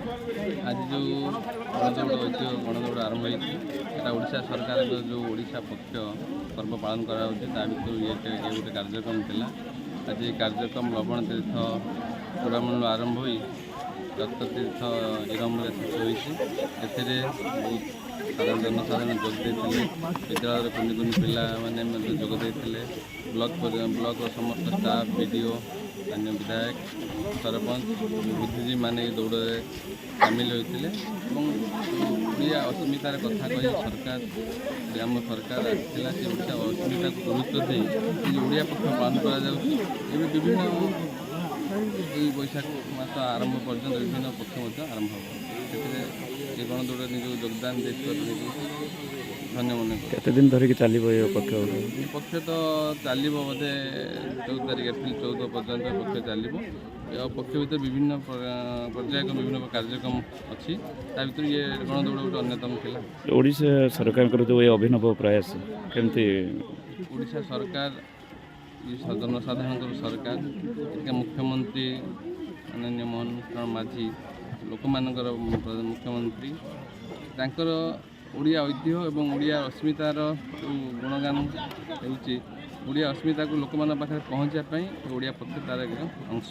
आज जो गणदौड़ ଐତିହ୍ୟ गणदौड़ आरंभ होता ओडिशा सरकार जो ओडिशा पक्ष पर्व पालन करा भर ये गोटे कार्यक्रम था। आज ये कार्यक्रम लवण तीर्थ चूड़ामणि आरंभ हो दत्त तीर्थ इरम शेष होती बहुत साधारण जनसाधारण जोगदे विद्यालय कुनि कुनि पिला मैंने जोगदे ब्लॉक समस्त स्टाफ बीडीओ अन्य विधायक सरपंच बुद्धिजीवी माने दौड़ सामिल होते ओडिया अस्मितार कथा कही सरकार आम सरकार आसाला से ओडिशा अस्मिता को गुरुत्व दे ओडिया पक्ष पालन कर विभिन्न बैशाख मास आरंभ पर्यटन विभिन्न पक्ष आरंभ हो गणदौड़ निज योगदान देने धन्य मन केते दिन धरिक चलो ये पक्ष तो चलो बोधे 14 तारीख एप्रिल 14 पर्यटन पक्ष चलो पक्ष भर विभिन्न पर्याय विभिन्न कार्यक्रम अच्छी भर ये गणदौड़ गोटे अन्यतम था। ओडिशा सरकार जो ये अभिनव प्रयास केमती ओडिशा सरकार जनसाधारण सरकार मुख्यमंत्री माननीय मोहन चरण माझी लोक मानकर मुख्यमंत्री तांकर ओडिया ऐतिह्य एवं ओडिया अस्मितार जो गुणगान होउची ओडिया अस्मिता को लोक मान पाखे पहुँचापी ओडिया पक्ष तार एक अंश।